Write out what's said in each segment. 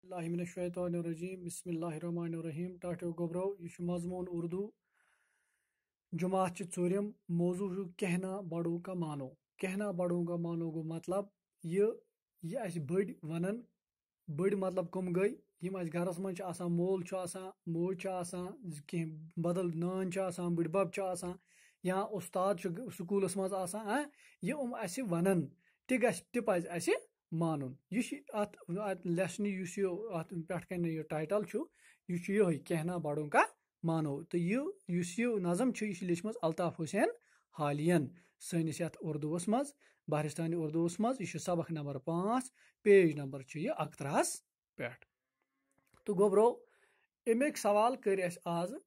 बिस्मिल्लाहिर्रहमानिर्रहीम बिस्मिल्लाहिर्रहमानिर्रहीम टाटो गोब्रो यह मजमून उर्दू जुमात चूरम मौजू कहना बड़ों का मानो। कहना बड़ों का मानो गो मतलब ये बड़ वनन बड़ मतलब कम गई यम गरस मज मोल मोज कह बदल नान बड़बब या उस्ताद स्कूलस मज ये वनन ति पज अस मानुन यह लेसन पे टाइटल यह कहना बड़ों का मानो तो यह नज़म यह लिखमत अल्ताफ हुसैन हालियन सनिस उर्दूस मज बहरिस्तानी उर्दूस मज यह सबक नंबर 5 पेज नंबर 11 पे। तो गोब्रो अमिक सवाल कर आज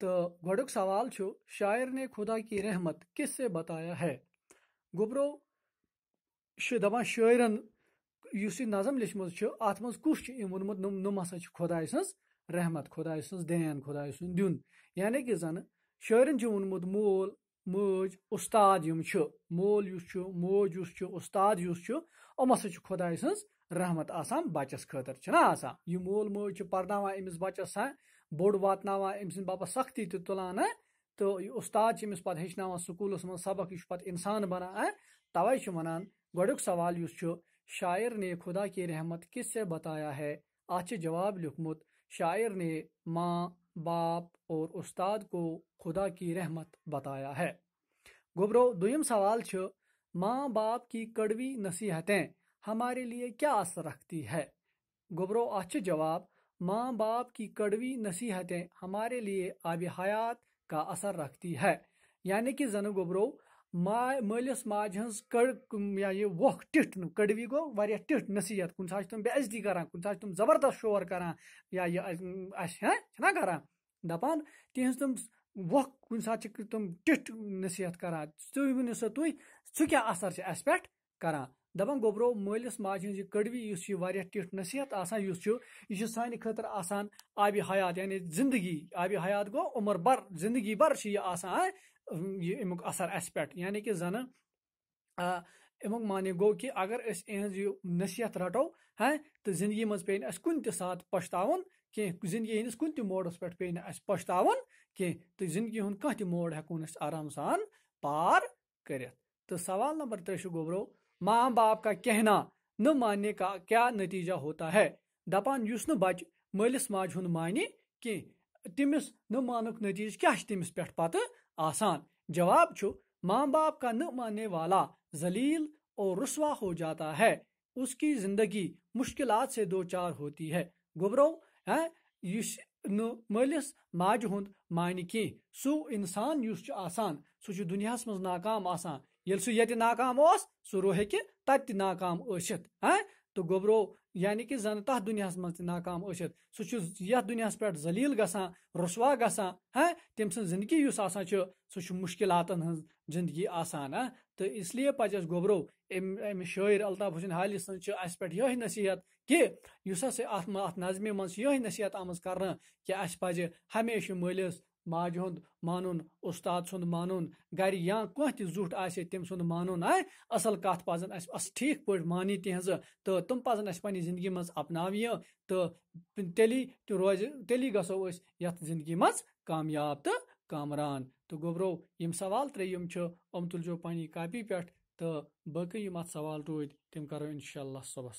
तो गोडुक सवाल शायर ने खुदा की रहमत किससे बताया है। गोब्रो दपान शायरन यह नज़म लिखमत अत मज कुछ वोनमुत नम हसा खुदाय सज रहमत खुदाय सज देन खुदाय सुन दिन यानी कि जन शायरन वोनमुत मोल मोज उस्ताद मोल मोज उस्ताद यम हसा खुदाय सज रहमत आसान बचस खतर यह मोल मोज पर्दावान अमिस बचस बोड़ वातनावान अमिस बापत सख्ती तुलान तो उस्ताद अमिस पे हेचनावान स्कूलस मज सबक यह पे इंसान बनान तवे वनान गोडुक सवाल शायर ने खुदा की रहमत किससे बताया है। आज जवाब लिखमुत शायर ने माँ बाप और उस्ताद को खुदा की रहमत बताया है। गोब्रो दुयम सवाल माँ बाप की कड़वी नसीहतें हमारे लिए क्या असर रखती है। गोब्रो आज जवाब माँ बाप की कड़वी नसीहतें हमारे लिए आब हयात का असर रखती है। यानी कि जन गोब्रो मलिस माज या ये वोख टिठ कड़वी गो वारिया टिठ नसीहत कुन सा तुम बेइज्जती करान कुन सा तुम जबरदस्त शोर करान या ये करान दपान तिहज तुम वोख कुन सा तुम टिठ नसीहत करान तुम तुई सु क्या असर अस पे करान दपान गोब्रो मलिस माज कड़वी वारिया टिठ नसीहत आसान यह सानि खतर आसान आब हयात यानी जिंदगी आब हयात गो उम्र भर जिंदगी भर यह आसान अमुक असर अस पे यानी कि जन अमुक माने गो कि अगर नसीहत रटो तो जिंदगी मज पे कुन सात पछतावन कह जिंदगी हंदिस कुन मोड़स पे पे पछतावन कह तो जिंदगी हूं कह मोड़ हेकोन आराम सान पार कर। तो सवाल नंबर 3 गोब्रो माँ बाप का कहना न मानने का क्या नतीजा होता है। दपान युस न बच मलिस माज हुंद माने कह तमिस न मानुक नतीज क्या तमिस पे पत आसान। जवाब माँ बाप का न मानने वाला जलील और रुसवा हो जाता है, उसकी जिंदगी मुश्किलात से दो चार होती है। गोब्रो न मलिस माज हुंद मान कह सु इंसान युस आसान सु दुनियास मज नाकाम आसान येल सु ये नाकाम सु रो हेकि तत नाकाम असित तो गोब्रो यानी कि जन तथ दुनियास मज नाकाम असित सु यथ दुनियास पे जलील गसान रुसवा गसान तम सं जिंदगी युस आसान सु मुश्किलातन हज जिंदगी आसान तो इसलिए पज गोब्रो शायर अल्ताफ हुसैन हाली सन अस पे यह नसीहत कि युस अत नज़मे मज यह नसीहत आमज कर कि अस पज हमेशा मलिस माज हुंद मानुन उस्ताद सुंद मानुन गर या कह जुठ आसे तम सुंद मानुन असल कथ पजन अस ठीक पे मानी तिहज तो तुम पजन अस पन्नी जिंदगी मज अपनाव तो तेली गसो यथ जिंदगी मज कामयाब तो कामरान। तो गोब्रो यम सवाल त्रेयम तुलजो पन्नी कापी पे तो बाकी यम अत सवाल रूद तम करो इंशाअल्लाह सुबस।